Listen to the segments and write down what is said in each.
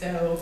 so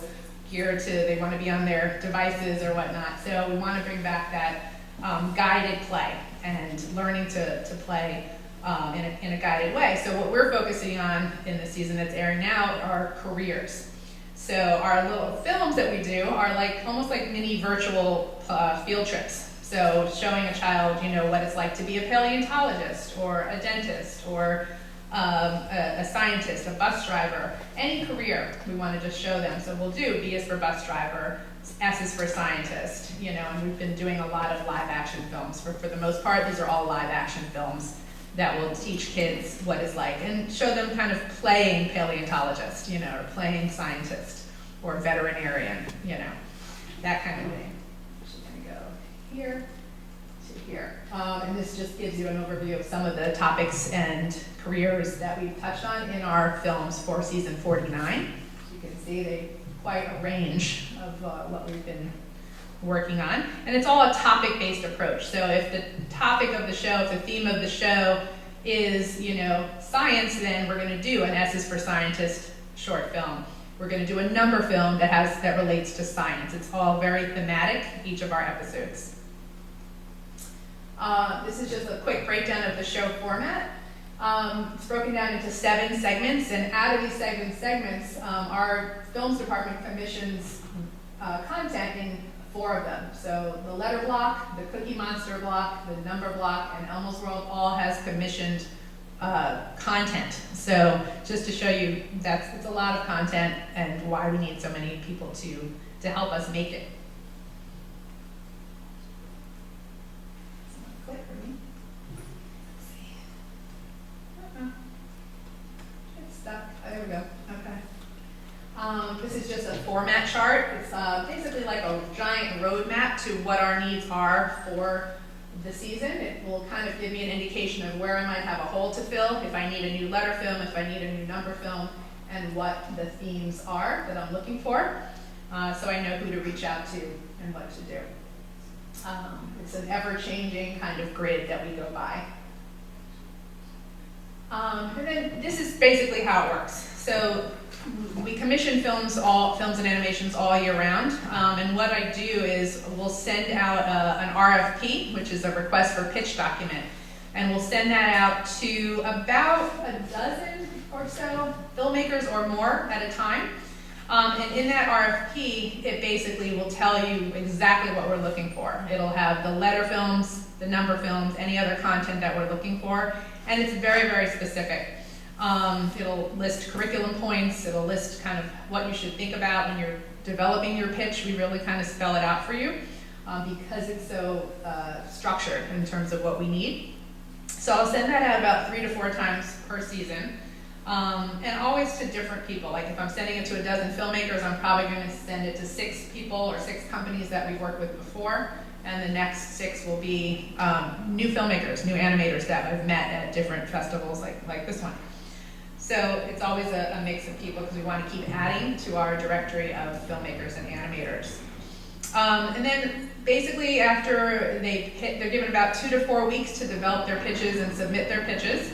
geared to, they want to be on their devices or whatnot. So we want to bring back that guided play and learning to play in a guided way. So what we're focusing on in the season that's airing now are careers. So our little films that we do are like almost like mini virtual field trips. So showing a child, you know, what it's like to be a paleontologist or a dentist or a scientist, a bus driver, any career we want to just show them. So we'll do B is for bus driver, S is for scientist, you know, and we've been doing a lot of live action films. For the most part, these are all live action films that will teach kids what it's like and show them kind of playing paleontologist, you know, or playing scientist or veterinarian, you know, that kind of thing. So we're gonna go here to here. And this just gives you an overview of some of the topics and careers that we've touched on in our films for season 49. As you can see, they quite a range of what we've been working on. And it's all a topic-based approach. So if the topic of the show, if the theme of the show is, you know, science, then we're gonna do an S is for scientist short film. We're gonna do a number film that relates to science. It's all very thematic, each of our episodes. This is just a quick breakdown of the show format. It's broken down into 7 segments, and out of these 7 segments, our films department commissions content in 4 of them. So the letter block, the Cookie Monster block, the number block, and Elmo's World all has commissioned content. So just to show you, it's a lot of content and why we need so many people to help us make it. Click for me. Let's see. It's stuck. Oh, there we go. Okay. This is just a format chart. It's basically like a giant roadmap to what our needs are for the season. It will kind of give me an indication of where I might have a hole to fill, if I need a new letter film, if I need a new number film, and what the themes are that I'm looking for, so I know who to reach out to and what to do. It's an ever-changing kind of grid that we go by. And then this is basically how it works. So we commission films and animations all year round, and what I do is we'll send out an RFP, which is a request for pitch document, and we'll send that out to about a dozen or so filmmakers or more at a time. And in that RFP, it basically will tell you exactly what we're looking for. It'll have the letter films, the number films, any other content that we're looking for, and it's very, very specific. It'll list curriculum points, it'll list kind of what you should think about when you're developing your pitch. We really kind of spell it out for you because it's so structured in terms of what we need. So I'll send that out about 3 to 4 times per season, and always to different people. Like if I'm sending it to a dozen filmmakers, I'm probably going to send it to 6 people or 6 companies that we've worked with before, and the next 6 will be new filmmakers, new animators that I've met at different festivals like this one. So it's always a mix of people because we want to keep adding to our directory of filmmakers and animators. And then basically after they're given about 2 to 4 weeks to develop their pitches and submit their pitches.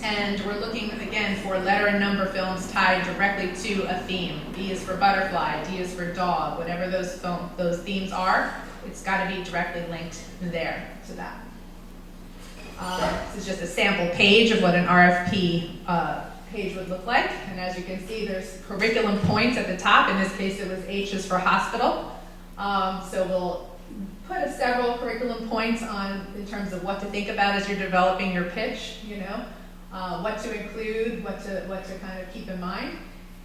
And we're looking again for letter and number films tied directly to a theme. B is for butterfly, D is for dog, whatever those themes are, it's got to be directly linked there to that. This is just a sample page of what an RFP page would look like. And as you can see, there's curriculum points at the top. In this case, it was H is for hospital. So we'll put several curriculum points on in terms of what to think about as you're developing your pitch, you know, what to include, what to kind of keep in mind,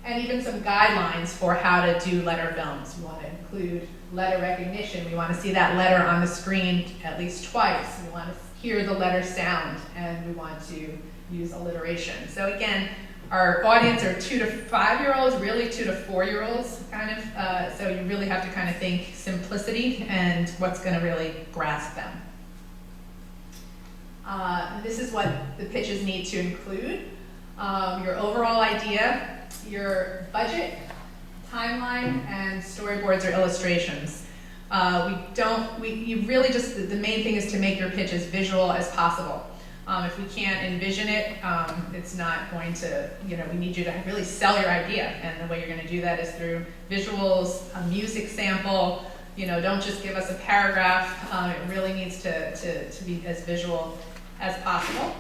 and even some guidelines for how to do letter films. We want to include letter recognition. We want to see that letter on the screen at least twice. We want to hear the letter sound, and we want to use alliteration. So again, our audience are 2 to 5-year-olds, really 2 to 4-year-olds, kind of. So you really have to kind of think simplicity and what's going to really grasp them. This is what the pitches need to include. Your overall idea, your budget, timeline, and storyboards or illustrations. You really just, the main thing is to make your pitch as visual as possible. If we can't envision it, it's not going to, we need you to really sell your idea. And the way you're going to do that is through visuals, a music sample. Don't just give us a paragraph. It really needs to be as visual as possible.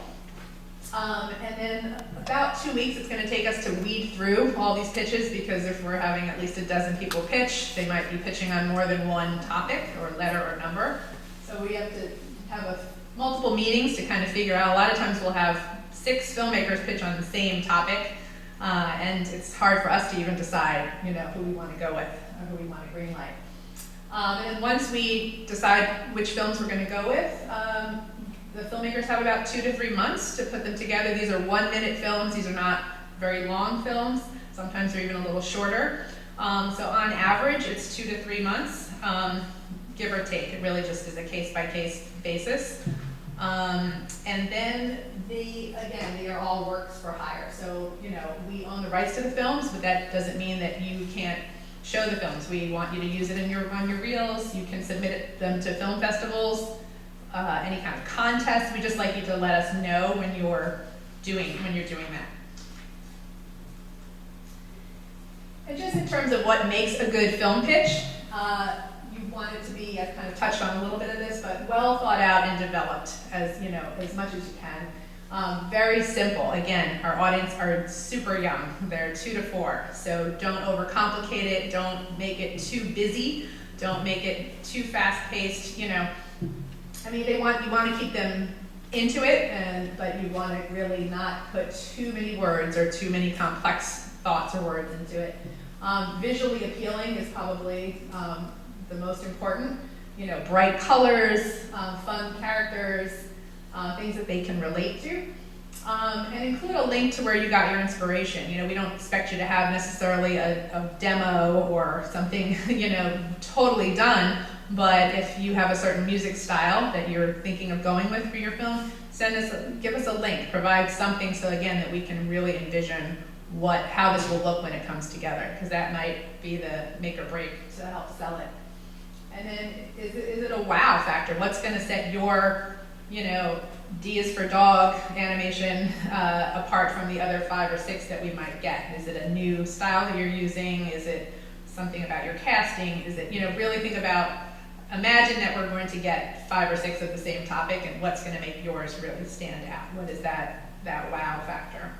And then about 2 weeks, it's going to take us to weed through all these pitches, because if we're having at least a dozen people pitch, they might be pitching on more than one topic or letter or number. So we have to have multiple meetings to kind of figure out. A lot of times we'll have 6 filmmakers pitch on the same topic, and it's hard for us to even decide, who we want to go with or who we want to green light. And then once we decide which films we're going to go with, the filmmakers have about 2 to 3 months to put them together. These are 1-minute films. These are not very long films. Sometimes they're even a little shorter. So on average, it's 2 to 3 months, give or take. It really just is a case-by-case basis. And then they are all works for hire. So, we own the rights to the films, but that doesn't mean that you can't show the films. We want you to use it on your reels. You can submit them to film festivals, any kind of contest. We just like you to let us know when you're doing that. And just in terms of what makes a good film pitch, you want it to be, I've kind of touched on a little bit of this, but well thought out and developed as much as you can. Very simple. Again, our audience are super young. They're 2 to 4. So don't overcomplicate it. Don't make it too busy. Don't make it too fast-paced. You want to keep them into it, but you want to really not put too many words or too many complex thoughts or words into it. Visually appealing is probably the most important. Bright colors, fun characters, things that they can relate to. And include a link to where you got your inspiration. We don't expect you to have necessarily a demo or something, totally done. But if you have a certain music style that you're thinking of going with for your film, give us a link, provide something so again that we can really envision how this will look when it comes together, because that might be the make or break to help sell it. And then is it a wow factor? What's going to set your, D is for dog animation apart from the other 5 or 6 that we might get? Is it a new style that you're using? Is it something about your casting? Is it, really think about, imagine that we're going to get 5 or 6 of the same topic, and what's going to make yours really stand out? What is that wow factor?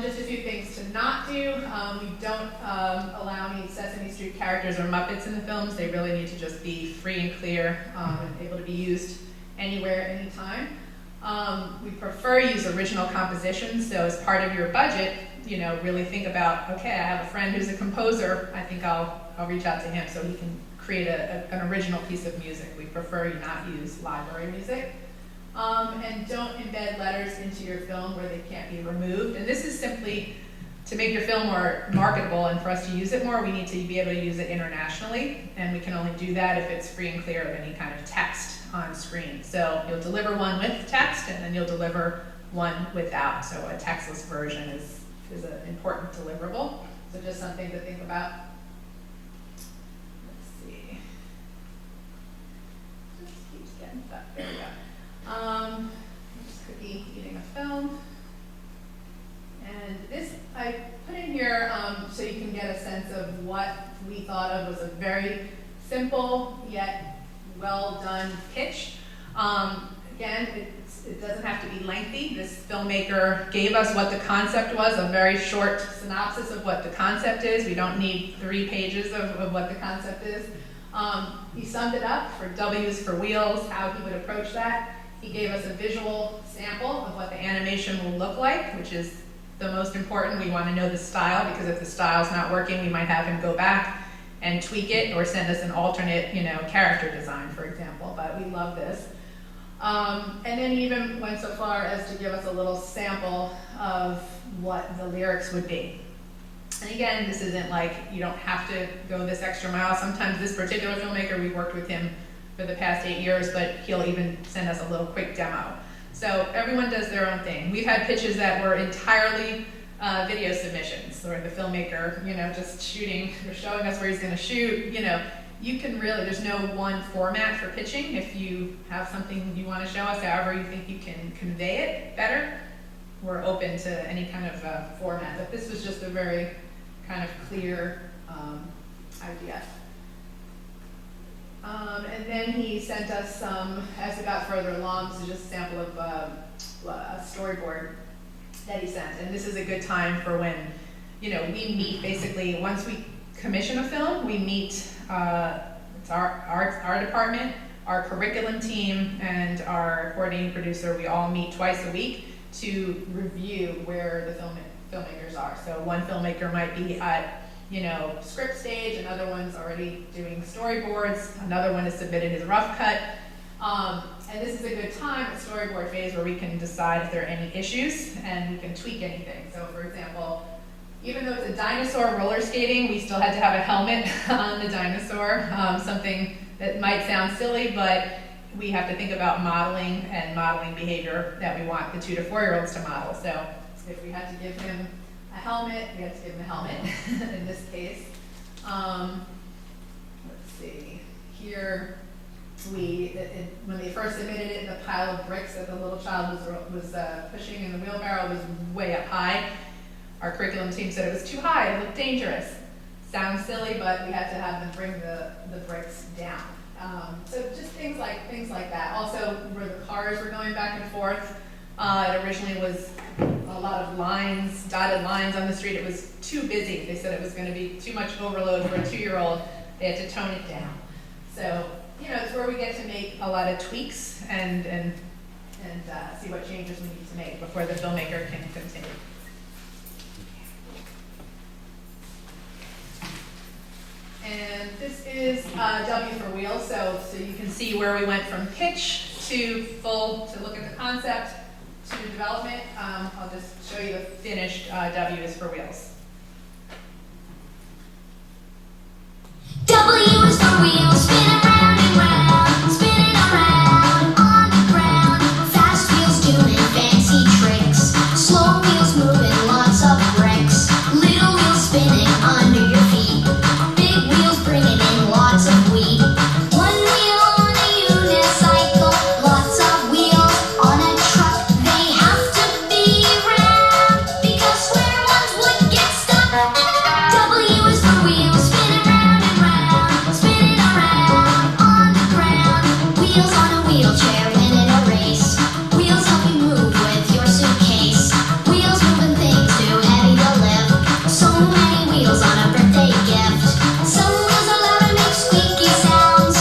Just a few things to not do. We don't allow any Sesame Street characters or Muppets in the films. They really need to just be free and clear and able to be used anywhere, anytime. We prefer use original compositions, so as part of your budget, really think about, okay, I have a friend who's a composer. I think I'll reach out to him so he can create an original piece of music. We prefer you not use library music. And don't embed letters into your film where they can't be removed. And this is simply to make your film more marketable, and for us to use it more, we need to be able to use it internationally. And we can only do that if it's free and clear of any kind of text on screen. So you'll deliver one with text, and then you'll deliver one without. So a textless version is an important deliverable. So just something to think about. Let's see. Just keeps getting stuck. There we go. Just Cookie eating a film. And this I put in here so you can get a sense of what we thought of was a very simple yet well done pitch. Again, it doesn't have to be lengthy. This filmmaker gave us what the concept was, a very short synopsis of what the concept is. We don't need 3 pages of what the concept is. He summed it up for W's for wheels, how he would approach that. He gave us a visual sample of what the animation will look like, which is the most important. We want to know the style, because if the style's not working, we might have him go back and tweak it or send us an alternate, character design, for example. But we love this. And then he even went so far as to give us a little sample of what the lyrics would be. And again, this isn't like you don't have to go this extra mile. Sometimes this particular filmmaker, we've worked with him for the past 8 years, but he'll even send us a little quick demo. So everyone does their own thing. We've had pitches that were entirely video submissions, or the filmmaker, just shooting, or showing us where he's going to shoot. you can really, there's no one format for pitching. If you have something you want to show us, however you think you can convey it better, we're open to any kind of format. But this was just a very kind of clear idea. And then he sent us some, as we got further along, this is just a sample of a storyboard that he sent. And this is a good time for when, we meet basically, once we commission a film, we meet, it's our department, our curriculum team, and our coordinating producer. We all meet twice a week to review where the filmmakers are. So one filmmaker might be at script stage, another one's already doing storyboards, another one has submitted his rough cut. And this is a good time at storyboard phase where we can decide if there are any issues and we can tweak anything. So for example, even though it's a dinosaur roller skating, we still had to have a helmet on the dinosaur, something that might sound silly, but we have to think about modeling and modeling behavior that we want the 2 to 4-year-olds to model. So if we had to give him a helmet, we had to give him a helmet in this case. Let's see, here when they first submitted it, the pile of bricks that the little child was pushing in the wheelbarrow was way up high. Our curriculum team said it was too high, it looked dangerous. Sounds silly, but we had to have them bring the bricks down. So just things like that. Also, where the cars were going back and forth, it originally was a lot of lines, dotted lines on the street. It was too busy. They said it was going to be too much overload for a 2-year-old. They had to tone it down. So, it's where we get to make a lot of tweaks and see what changes we need to make before the filmmaker can continue. And this is W for Wheels, so you can see where we went from pitch to look at the concept to development. I'll just show you the finished W is for Wheels. W is for wheels, spinning round and round, spinning around on the ground. Fast wheels doing fancy tricks, slow wheels moving lots of bricks. Little wheels spinning under your feet, big wheels bringing in lots of wheat. One wheel on a unicycle, lots of wheels on a truck. They have to be round because square ones would get stuck. W is for wheels, spinning round and round, spinning around on the ground. Wheels on a wheelchair winning a race. Wheels help you move with your suitcase. Wheels moving things too heavy to lift. So many wheels on a birthday gift. Some wheels are loud and make squeaky sounds,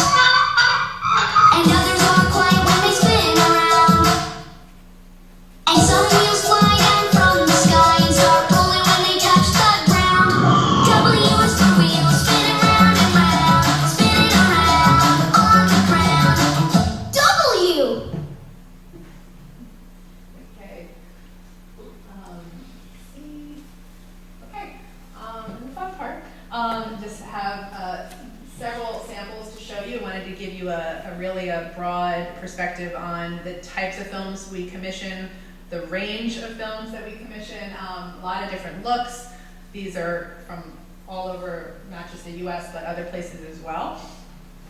and others are quiet when they spin around. And some wheels fly down from the sky and start rolling when they touch the ground. W is for wheels, spinning round and round, spinning around on the ground. W! Okay. Okay. And the fun part, just have several samples to show you. I wanted to give you a really broad perspective on the types of films we commission, the range of films that we commission, a lot of different looks. These are from all over, not just the US, but other places as well.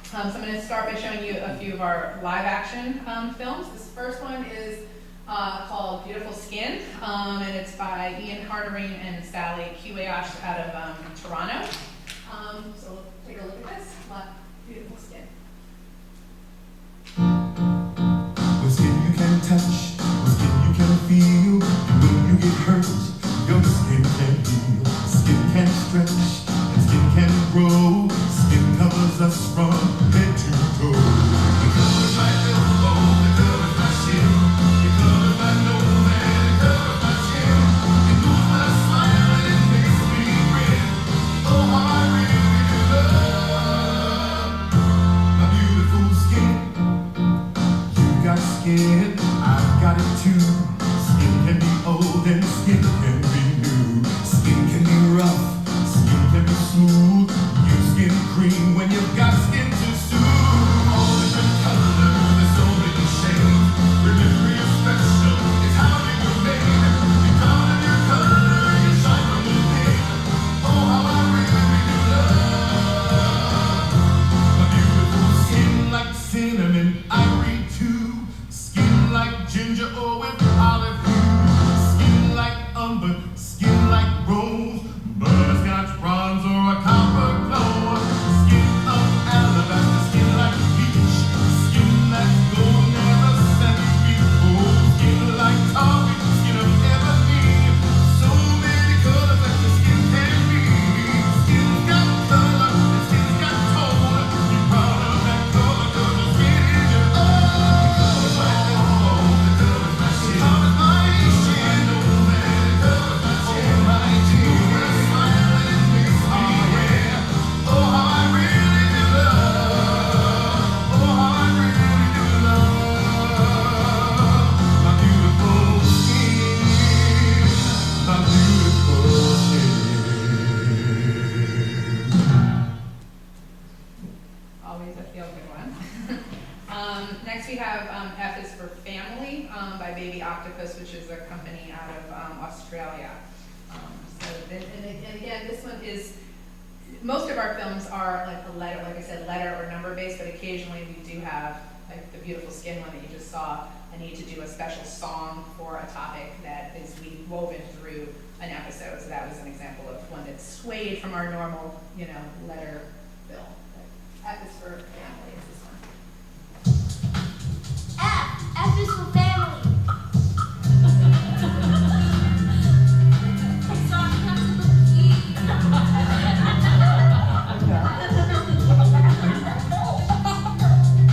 So I'm going to start by showing you a few of our live action films. This first one is called Beautiful Skin, and it's by Ian Hardering and Sally Kiwayash out of Toronto. So we'll take a look at this. Beautiful Skin. With skin you can touch, with skin you can feel. When you get hurt, your skin can heal. Skin can stretch, and skin can grow. Skin covers us from head to toe. It covers my elbow, it covers my shin. It covers my nose and it covers my chin. It moves my smile and it makes me grin. Oh, how I really love my beautiful skin. You got skin, I've got it too. Skin can be old and skin And again, this one is, most of our films are like a letter, like I said, letter or number based, but occasionally we do have, like the beautiful skin one that you just saw, I need to do a special song for a topic that is woven through an episode. So that was an example of one that swayed from our normal, letter film. F is for family, is this one. F is for family.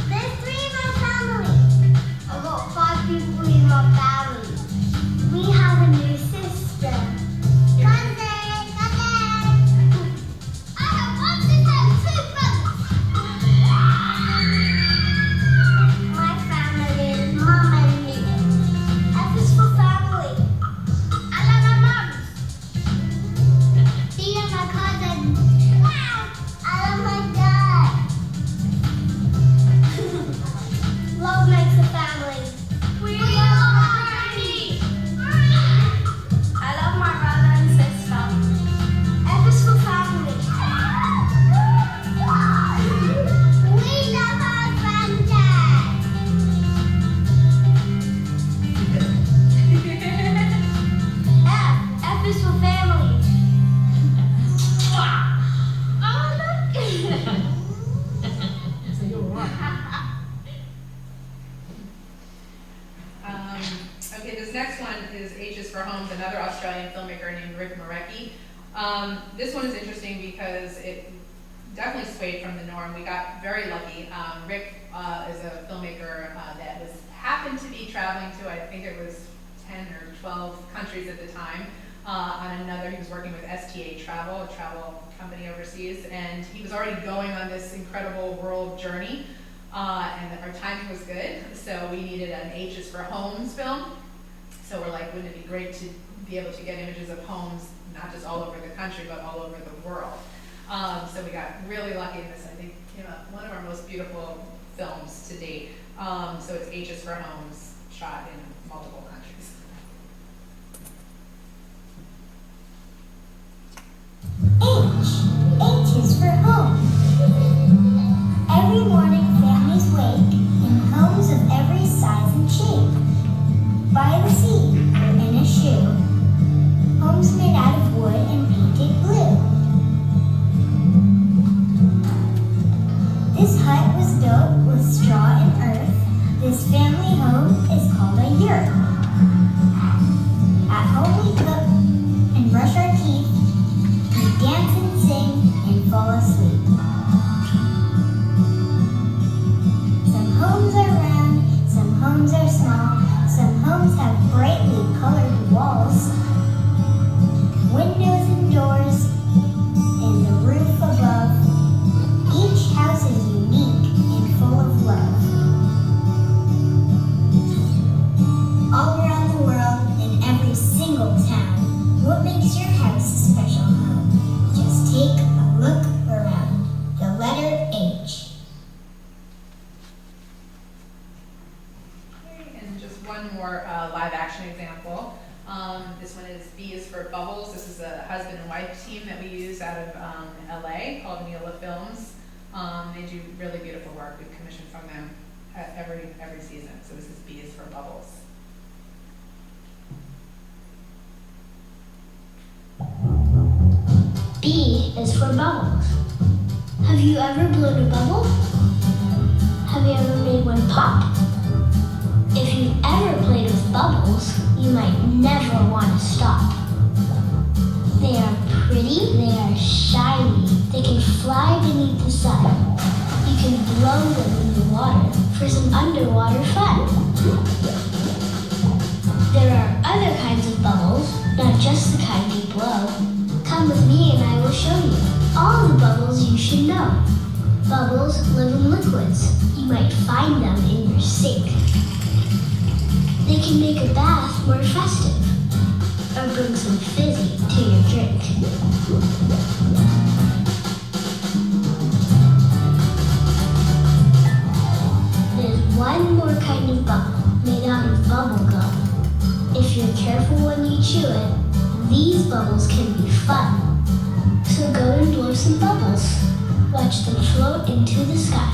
There's 3 in my family. I've got 5 people in my family. We have a new sister. Cousin. I have 1 sister and 2 brothers. My family is mom and me. F is for family. I love my mom. D is my cousin. Wow. I love my dad. Love makes a family. We love our family. I love my brother and sister. F is for family. We love our granddad. F is for family. Oh, look. Okay, this next one is H is for Homes, another Australian filmmaker named Rick Marecki. This one is interesting because it definitely swayed from the norm. We got very lucky. Rick is a filmmaker that happened to be traveling to, I think it was 10 or 12 countries at the time. He was working with STA Travel, a travel company overseas, and he was already going on this incredible world journey. And our timing was good, so we needed an H is for Homes film. So we're like, wouldn't it be great to be able to get images of homes, not just all over the country, but all over the world. So we got really lucky in this. I think one of our most beautiful films to date. So it's H is for Homes, shot in multiple countries. H is for home. Every morning families wake in homes of every size and shape. By the sea or in a shoe. Homes made out of wood and painted blue. This hut was built with straw and earth. This family home is called a yurt. At home we cook and brush our teeth. We dance and sing and fall asleep. Some homes are round, some homes are small, some homes have brightly colored walls, windows and doors, and the roof above. Each house is unique and full of love. All around the world, in every single town, what makes your house a special home? Just take a look around. The letter H. And just one more live action example. This one is B is for Bubbles. This is a husband and wife team that we use out of LA called Films. They do really beautiful work. We commission from them every season. So this is B is for Bubbles. B is for bubbles. Have you ever blown a bubble? Have you ever made one pop? If you've ever played with bubbles, you might never want to stop. They are pretty, they are shiny, they can fly beneath the sun. You can blow them in the water for some underwater fun. There are other kinds of bubbles, not just the kind you blow. Come with me and I will show you all the bubbles you should know. Bubbles live in liquids. You might find them in your sink. They can make a bath more festive, or bring some fizzy to your drink. There's one more kind of bubble made out of bubble gum. If you're careful when you chew it, these bubbles can be fun. some bubbles. Watch them float into the sky.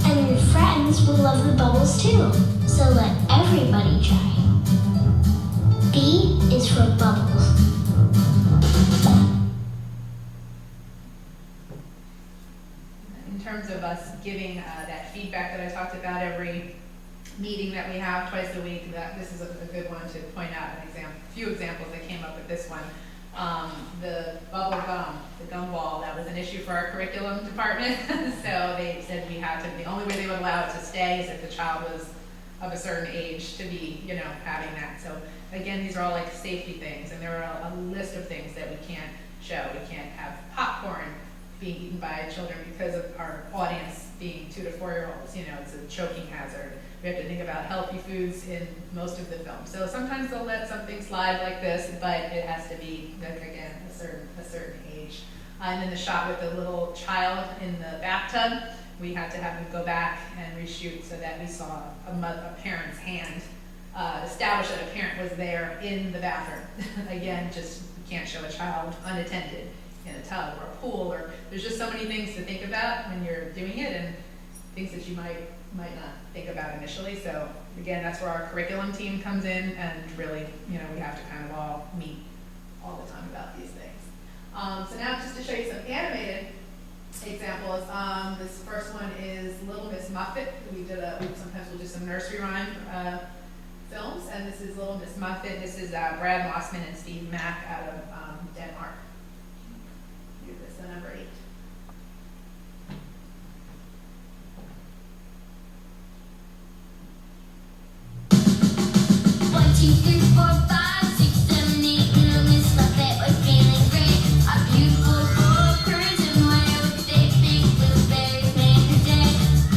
And your friends will love the bubbles too. So let everybody try. B is for bubbles. In terms of us giving that feedback that I talked about every meeting that we have twice a week, this is a good one to point out a few examples that came up with this one. The bubble gum, the gum wall, that was an issue for our curriculum department. So they said the only way they would allow it to stay is if the child was of a certain age to be, having that. So again, these are all like safety things, and there are a list of things that we can't show. We can't have popcorn being eaten by children because of our audience being 2 to 4 year olds. It's a choking hazard. We have to think about healthy foods in most of the film. So sometimes they'll let something slide like this, but it has to be, again, a certain age. And then the shot with the little child in the bathtub, we had to have them go back and reshoot so that we saw a parent's hand, establish that a parent was there in the bathroom. Again, just you can't show a child unattended in a tub or a pool, or there's just so many things to think about when you're doing it, and things that you might not think about initially. So again, that's where our curriculum team comes in, and really, we have to kind of all meet all the time about these things. So now just to show you some animated examples, this first one is Little Miss Muffet. Sometimes we'll do some nursery rhyme films, and this is Little Miss Muffet. This is Brad Mossman and Steve Mack out of Denmark. Do this, number 8. 1, 2, 3, 4, 5, 6, 7, 8. Little Miss Muffet was feeling great. A beautiful bowl of curds and wire with big blueberries made her day.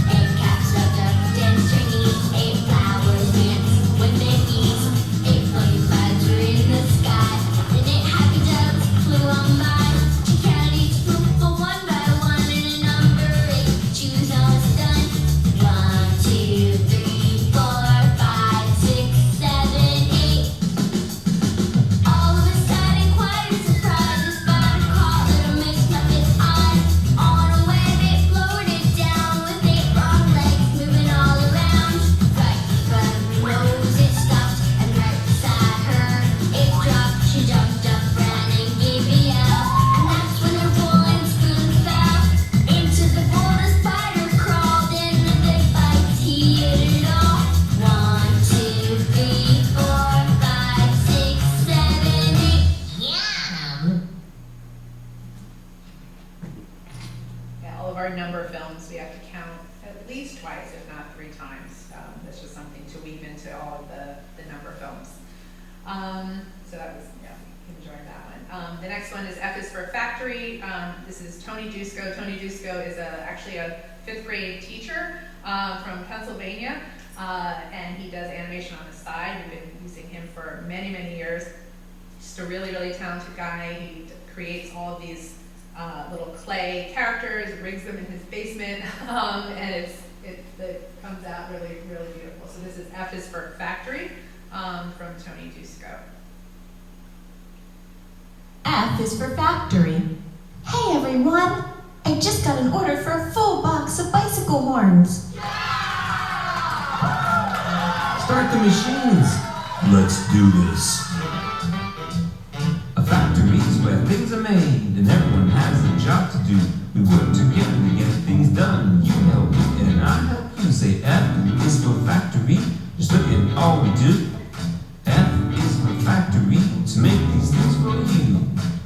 8 cats rubbed up and stringy. 8 flowers danced with their knees. 8 fluffy clouds were in the sky. And 8 happy doves flew on by. She counted each spoonful one by one, and a number 8. She was almost done. 1, 2, 3, 4, 5, 6, 7, 8. All of a sudden, quite a surprise, the spider caught Little Miss Muffet's eye. On a web it floated down with 8 long legs moving all around. Right in front of her nose it stopped, and right beside her it dropped. She jumped up, ran and gave a yell, and that's when her bowl and spoon fell. Into the bowl the spider crawled, and with big bites he ate it all. 1, 2, 3, 4, 5, 6, 7, 8. Yum! Yeah, all of our number films, we have to count at least twice, if not 3 times. That's just something to weave into all of the number films. So that was, enjoying that one. The next one is F is for Factory. This is Tony Dusko. Tony Dusko is actually a 5th grade teacher from Pennsylvania, and he does animation on the side. We've been using him for many, many years. Just a really, really talented guy. He creates all of these little clay characters, rigs them in his basement, and it comes out really, really beautiful. So this is F is for Factory from Tony Dusko. F is for factory. Hey everyone! I just got an order for a full box of bicycle horns. Start the machines. Let's do this. A factory is where things are made and everyone has a job to do. We work together to get things done. You help me and I help you. Say F is for factory. Just look at all we do. F is for factory to make these things for you.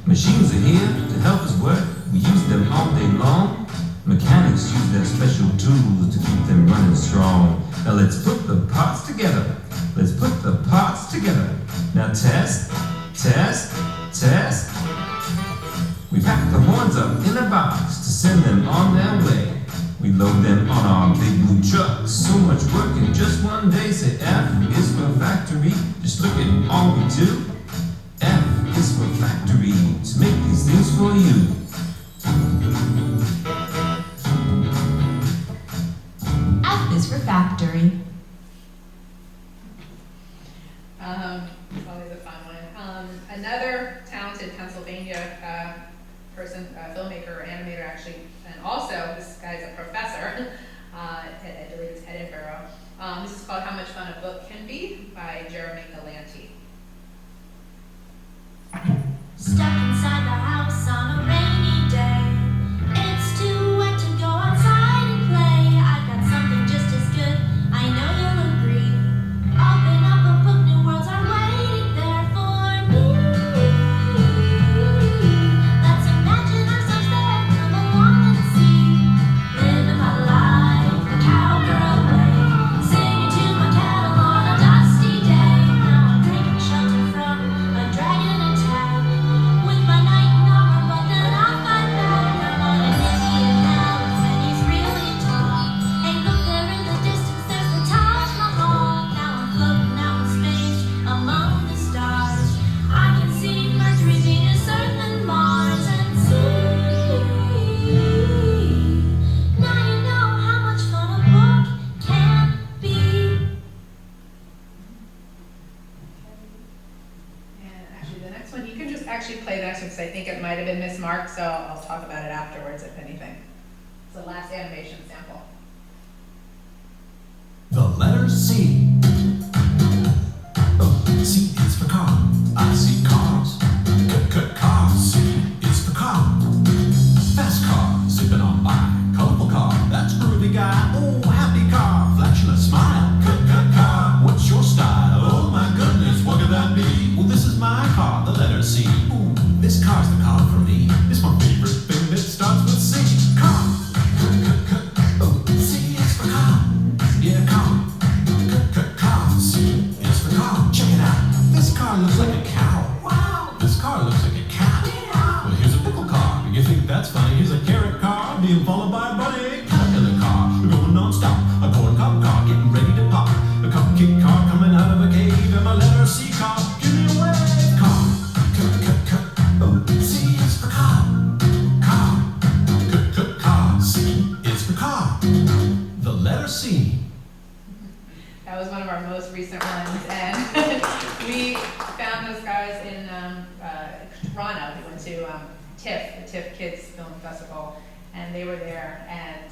Machines are here to help us work. We use them all day long. Mechanics use their special tools to keep them running strong. Now let's put the parts together. Let's put the parts together. Now test, test, test. We pack the horns up in a box to send them on their way. We load them on our big blue trucks. So much work in just one day. Say F is for factory. Just look at all we do. F is for factory to make these things for you. F is for factory. It's always a fun one. Another talented Pennsylvania person, filmmaker, animator actually, and also this guy's a professor I believe it's Edinburgh. This is called How Much Fun a Book Can Be by Jeremy Galanti. Stuck inside the house on a rainy day. It's too wet to go outside and play. I've got something just as good, I know you'll agree. Open up a book, new worlds are waiting there for me. Let's imagine ourselves there, come along and see. Living my life the cowgirl way, singing to my cattle on a dusty day. Now I'm taking shelter from a dragon attack. With my knight in armor, but then I fight back. I'm on an Indian elephant, he's really tall. Hey, look there in the distance, there's the Taj Mahal. Now I'm floating out in space among the stars. I can see Mercury, Venus, Earth, and Mars, and see. Now you know how much fun a book can be. And actually the next one, you can just actually play the next one because I think it might have been mismarked, so I'll talk about it afterwards if anything. It's the last animation sample. The letter C. Oh, C is for car. I see cars. Car. C is for car. Fast car, zipping on by. Colorful car, that's groovy guy. Oh, happy car, flashing a smile. Car, what's your style? Oh my goodness, what could that be? Well, this is my car, the letter C. Ooh, this car's the car for me. It's my favorite thing that starts with C. Car. Oh, C is for car. Yeah, car. Car. C is for car. Check it out. This car looks like a cow. Wow. This car looks like a cat. Well, here's a pickle car. You think that's funny? Here's a carrot car being followed by a bunny. Caterpillar car. We're going non-stop. A corn cob car getting ready to pop. A cupcake car coming out of a cave. And my letter C car. Give me a wave. Car. Oh, C is for car. Car. C is for car. The letter C. That was one of our most recent ones, and we found those guys in Toronto. We went to TIFF, the TIFF Kids Film Festival, and they were there, and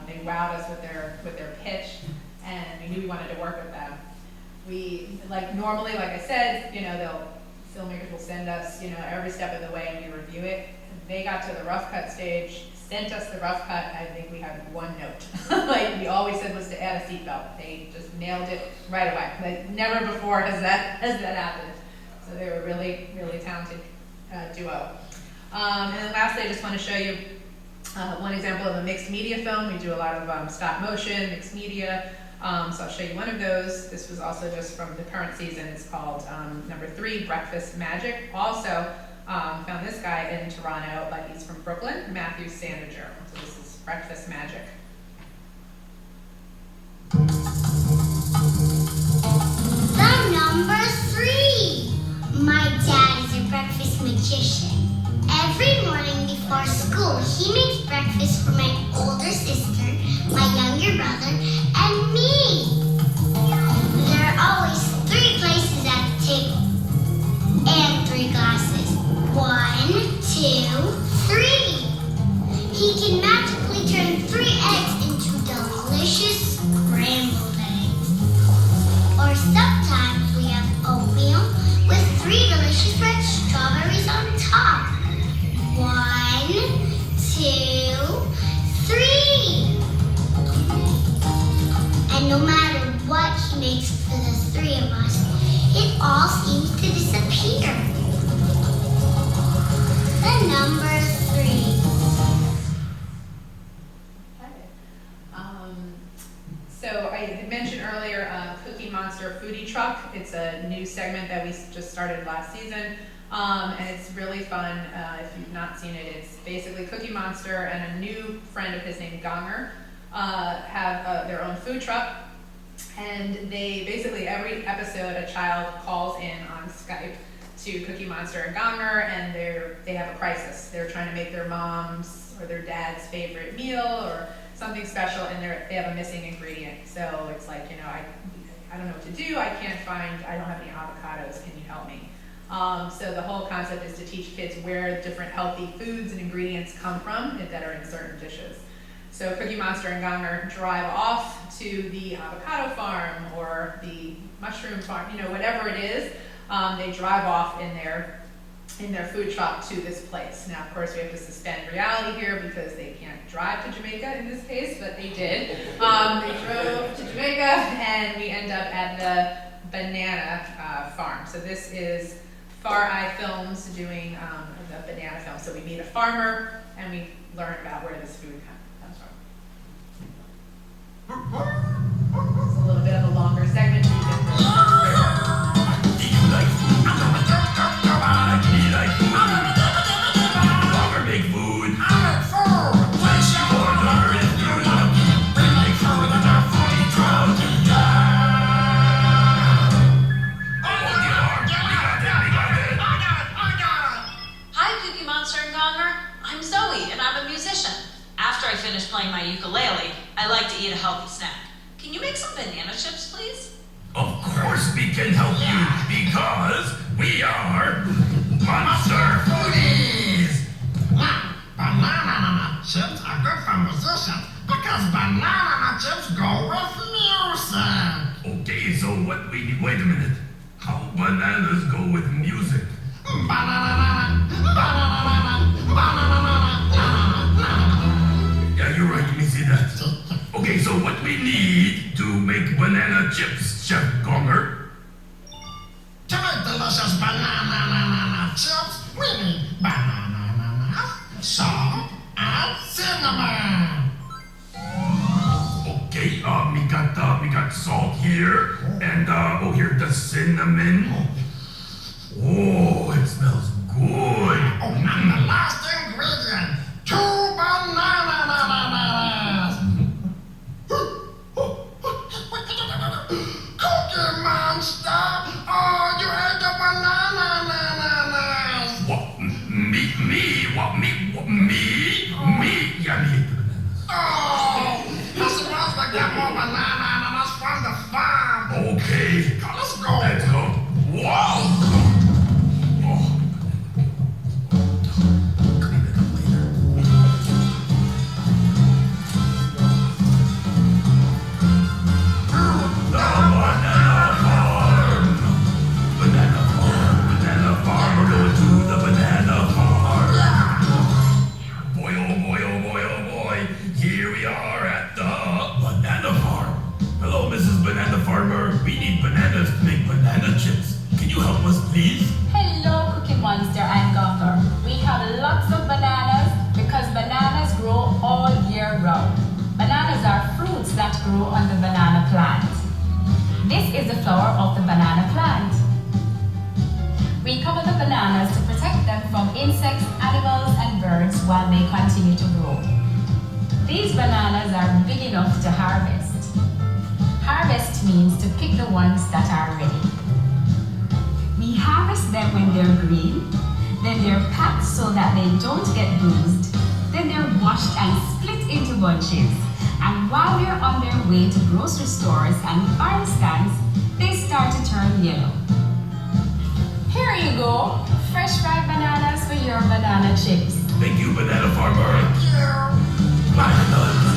they wowed us with their pitch, and we knew we wanted to work with them. We, normally, like I said, filmmakers will send us, every step of the way, and we review it. They got to the rough cut stage, sent us the rough cut. I think we had one note. We always said was to add a seatbelt. They just nailed it right away. Never before has that happened. So they were really, really talented duo. And then lastly, I just want to show you one example of a mixed media film. We do a lot of stop motion, mixed media. So I'll show you one of those. This was also just from the current season. It's called number 3, Breakfast Magic. Also found this guy in Toronto, but he's from Brooklyn, Matthew Sandiger. So this is Breakfast Magic. The number 3. My dad is a breakfast magician. Every morning before school, he makes breakfast for my older sister, my younger brother, and me. There are always 3 places at the table and 3 glasses. 1, 2, 3. He can magically turn 3 eggs into delicious scrambled eggs. Or sometimes we have oatmeal with 3 delicious red strawberries on top. 1, 2, 3. And no matter what he makes for the 3 of us, it all seems to disappear. The number 3. So I had mentioned earlier Cookie Monster Foodie Truck. It's a new segment that we just started last season, and it's really fun. If you've not seen it, it's basically Cookie Monster and a new friend of his named Gonger have their own food truck, and they basically every episode a child calls in on Skype to Cookie Monster and Gonger, and they have a crisis. They're trying to make their mom's or their dad's favorite meal or something special, and they have a missing ingredient. So it's like, I don't know what to do. I don't have any avocados. Can you help me? So the whole concept is to teach kids where different healthy foods and ingredients come from that are in certain dishes. So Cookie Monster and Gonger drive off to the avocado farm or the mushroom farm, whatever it is. They drive off in their food truck to this place. Now, of course, we have to suspend reality here because they can't drive to Jamaica in this case, but they did. They drove to Jamaica, and we end up at the banana farm. So this is Far Eye Films doing the banana film. So we meet a farmer, and we learn about where this food comes from. It's a little bit of a longer segment. So you can Do you like food? Do you like food? Farmer make food. Place you order if you're lucky. We make food in our foodie truck. Hi, Cookie Monster and Gonger. I'm Zoe, and I'm a musician. After I finish playing my ukulele, I like to eat a healthy snack. Can you make some banana chips, please? Of course we can help you because we are Monster Foodies. Banana chips are good for musicians because banana chips go with music. Okay, so what we need, wait a minute. How bananas go with music? Yeah, you're right, let me see that. Okay, so what we need to make banana chips, Chef Gonger? To make delicious banana chips, we need banana, salt, and cinnamon. Okay, we got salt here, and here's the cinnamon. Oh, it smells good. Oh, and the last ingredient, 2 bananas. Cookie Monster, oh, you ate the bananas. What? Me? What? Me? Yeah, me ate the bananas. Oh, you're supposed to get more bananas from the farm. Okay, Let's go. let's go. Wow. Oh. Clean it up later. The banana farm. Banana farm. We're going to the banana farm. Boy, oh boy. Here we are at the banana farm. Hello, Mrs. Banana Farmer. We need bananas to make banana chips. Can you help us, please? Hello, Cookie Monster and Gonger. We have lots of bananas because bananas grow all year round. Bananas are fruits that grow on the banana plant. This is the flower of the banana plant. We cover the bananas to protect them from insects, animals, and birds while they continue to grow. These bananas are big enough to harvest. Harvest means to pick the ones that are ready. We harvest them when they're green, then they're packed so that they don't get bruised, then they're washed and split into bunches, and while they're on their way to grocery stores and farm stands, they start to turn yellow. Here you go, fresh ripe bananas for your banana chips. Thank you, Banana Farmer. Bananas.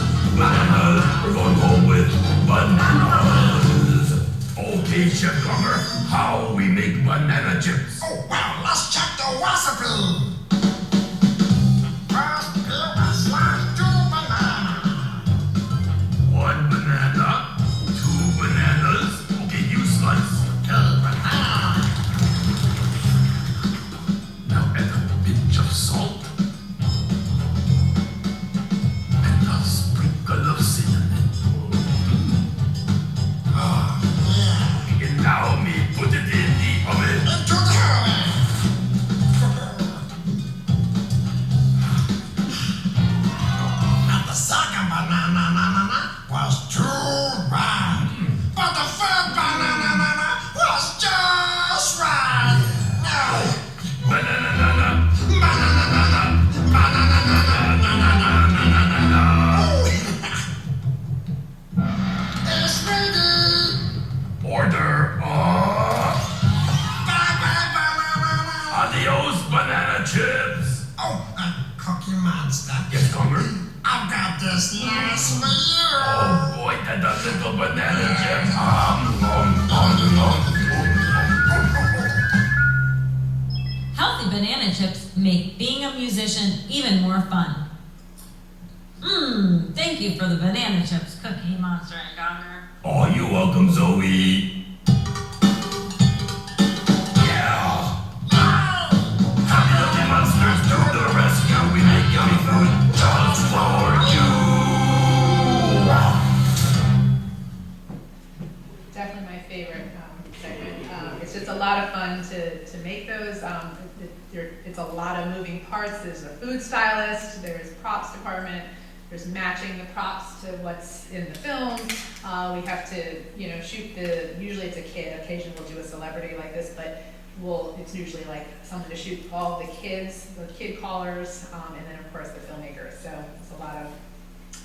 We're going home with bananas. Okay, Chef Gonger, how we make banana chips? Oh, well, let's check the recipe. First, peel and slice 2 bananas. 1 banana, 2 bananas. Okay, you slice. Banana. Now add a pinch of salt and a sprinkle of cinnamon. Oh, yeah. And now me put it in the oven. Into the oven. Monster. Yes, Gonger? I've got this news for you. Oh boy, that little banana chip. Healthy banana chips make being a musician even more fun. Thank you for the banana chips, Cookie Monster and Gonger. Oh, you're welcome, Zoe. Yeah. Happy Cookie Monsters to the rescue. We make yummy food just for you. Definitely my favorite segment. It's just a lot of fun to make those. It's a lot of moving parts. There's a food stylist, there's props department, there's matching the props to what's in the film. We have to, shoot usually it's a kid. Occasionally we'll do a celebrity like this, but it's usually like someone to shoot all the kids, the kid callers, and then of course the filmmakers. So it's a lot of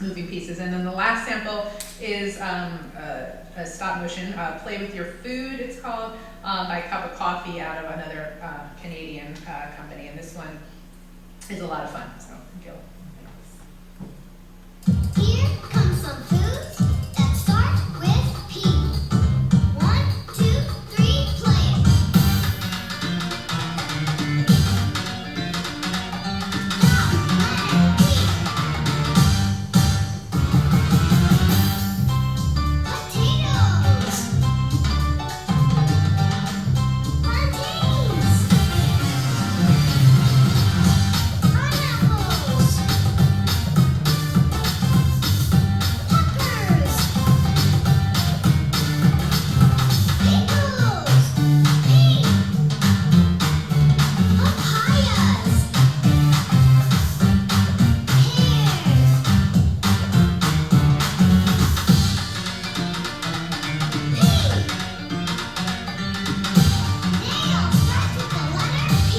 moving pieces. And then the last sample is a stop motion, Play With Your Food, it's called, by Cup of Coffee out of another Canadian company. And this one is a lot of fun, so go. Here comes some foods that start with P. 1, 2, 3, play it. Now, letter P. Potatoes. Plantains. Pineapples. Peppers. Pickles. Pink. Papayas. Nail starts with the letter P.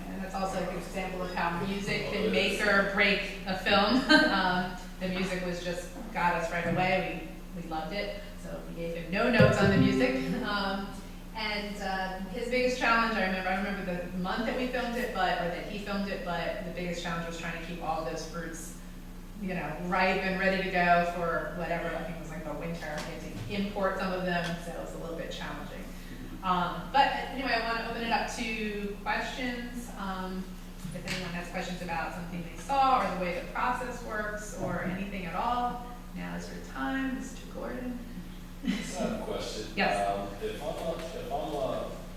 And that's also a good example of how music can make or break a film. The music got us right away. We loved it. So we gave him no notes on the music. And his biggest challenge, I remember the month that we filmed it, or that he filmed it, but the biggest challenge was trying to keep all of those fruits, ripe and ready to go for whatever, I think it was like the winter. We had to import some of them, so it was a little bit challenging. But anyway, I want to open it up to questions. If anyone has questions about something they saw or the way the process works or anything at all, now is your time. Mr. Gordon. I have a question. Yes. If I'm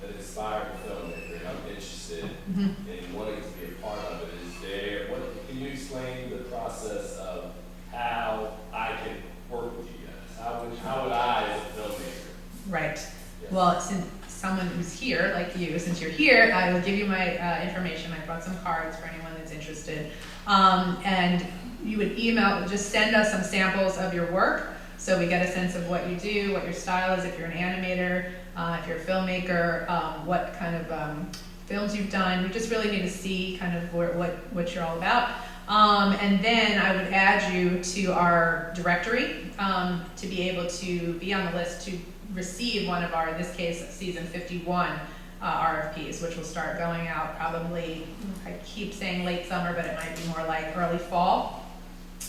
an inspired filmmaker and I'm interested in wanting to be a part of it, can you explain the process of how I can work with you guys? How would I as a filmmaker? Right. Yes. Well, since someone who's here, like you, since you're here, I will give you my information. I brought some cards for anyone that's interested. And you would just send us some samples of your work. So we get a sense of what you do, what your style is, if you're an animator, if you're a filmmaker, what kind of films you've done. We just really need to see kind of what you're all about. And then I would add you to our directory to be able to be on the list to receive one of our, in this case, season 51 RFPs, which will start going out probably, I keep saying late summer, but it might be more like early fall.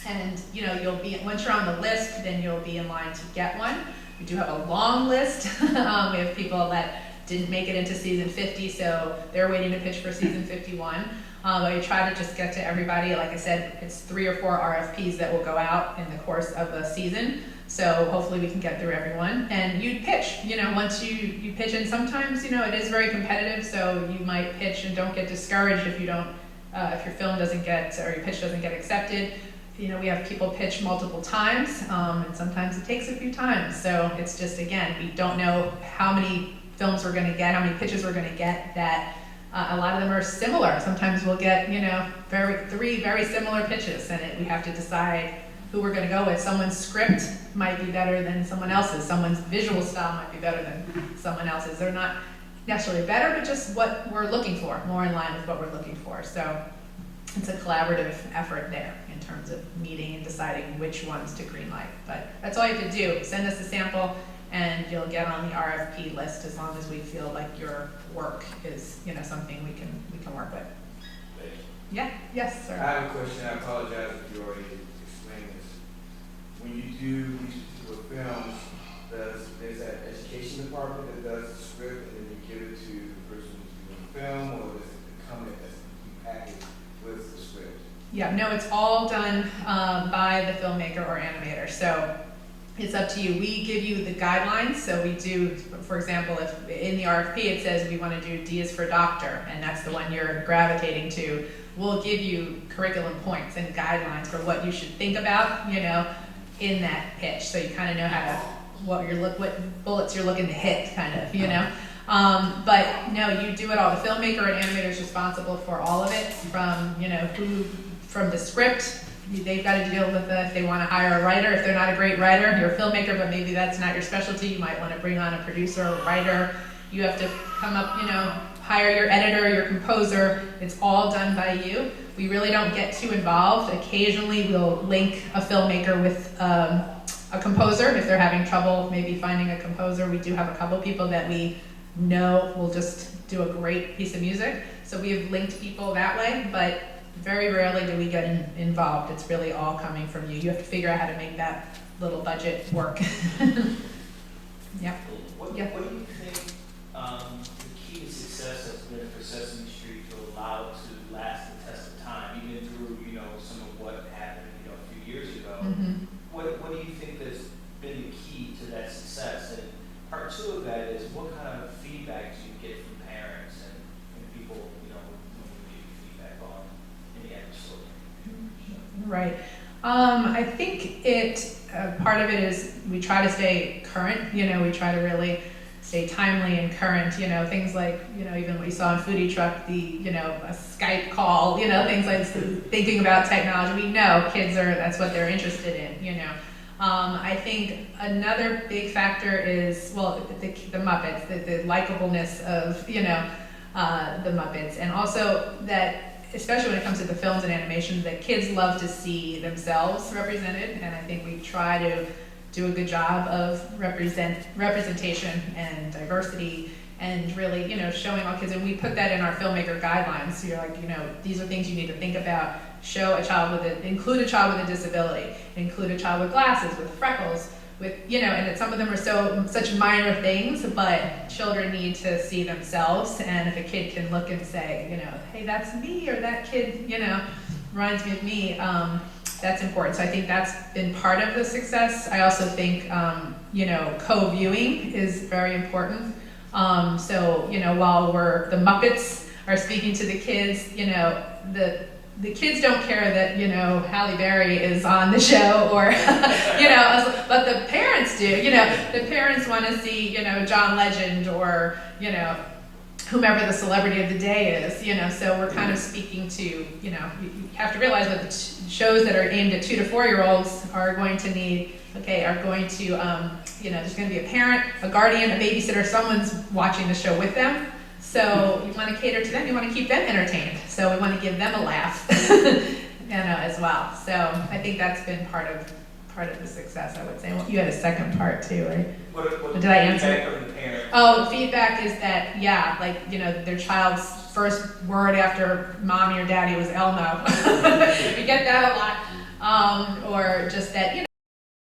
And you'll be, once you're on the list, then you'll be in line to get one. We do have a long list. We have people that didn't make it into season 50, so they're waiting to pitch for season 51. But we try to just get to everybody. Like I said, it's 3 or 4 RFPs that will go out in the course of the season. So hopefully we can get through everyone. And you pitch, once you pitch, and sometimes, it is very competitive, so you might pitch and don't get discouraged if you don't, if your film doesn't get, or your pitch doesn't get accepted. We have people pitch multiple times, and sometimes it takes a few times. So it's just, again, we don't know how many films we're gonna get, how many pitches we're gonna get, that a lot of them are similar. Sometimes we'll get, 3 very similar pitches, and we have to decide who we're gonna go with. Someone's script might be better than someone else's. Someone's visual style might be better than someone else's. They're not necessarily better, but just what we're looking for, more in line with what we're looking for. So it's a collaborative effort there in terms of meeting and deciding which ones to greenlight. But that's all you have to do. Send us a sample, and you'll get on the RFP list as long as we feel like your work is, something we can work with. Yeah, yes, sir. I have a question. I apologize if you already explained this. When you do these particular films, there's that education department that does the script, and then you give it to the person who's doing the film, or does it come in as a package with the script? Yeah, no, it's all done by the filmmaker or animator. So it's up to you. We give you the guidelines. So we do, for example, if in the RFP it says we want to do D is for doctor, and that's the one you're gravitating to, we'll give you curriculum points and guidelines for what you should think about, in that pitch. So you kind of know what bullets you're looking to hit, kind of, But no, you do it all. The filmmaker and animator is responsible for all of it, from the script. They've got to deal with if they want to hire a writer. If they're not a great writer, you're a filmmaker, but maybe that's not your specialty. You might want to bring on a producer or writer. You have to come up, hire your editor, your composer. It's all done by you. We really don't get too involved. Occasionally we'll link a filmmaker with a composer if they're having trouble maybe finding a composer. We do have a couple people that we know will just do a great piece of music. So we have linked people that way, but very rarely do we get involved. It's really all coming from you. You have to figure out how to make that little budget work. Yeah. What do you think the key to success has been for Sesame Street to allow it to last the test of time, even through some of what happened a few years ago? Mm-hmm. What do you think has been the key to that success? And part two of that is, what kind of feedback do you get from parents and people when you give feedback on any episode? Right. I think part of it is we try to stay current. We try to really stay timely and current. Things like even what you saw in Foodie Truck, a Skype call. Things like thinking about technology. We know kids that's what they're interested in. I think another big factor is the Muppets, the likableness of the Muppets, and also that, especially when it comes to the films and animations, that kids love to see themselves represented, and I think we try to do a good job of representation and diversity, and really, showing all kids, and we put that in our filmmaker guidelines. So you're like, these are things you need to think about. Include a child with a disability, include a child with glasses, with freckles, and some of them are such minor things, but children need to see themselves, and if a kid can look and say, hey, that's me, or that kid, reminds me of me, that's important. So I think that's been part of the success. I also think, co-viewing is very important. While the Muppets are speaking to the kids, the kids don't care that, Halle Berry is on the show, or, but the parents do. The parents want to see, John Legend, or, whomever the celebrity of the day is, so we're kind of speaking to, you have to realize that the shows that are aimed at 2 to 4-year-olds are going to there's going to be a parent, a guardian, a babysitter, someone's watching the show with them. So you want to cater to them, you want to keep them entertained. So we want to give them a laugh, as well. So I think that's been part of the success, I would say. Well, you had a second part too, right? What did I answer? Feedback from the parents? Oh, feedback is that, their child's first word after mommy or daddy was Elmo. We get that a lot. Or just that,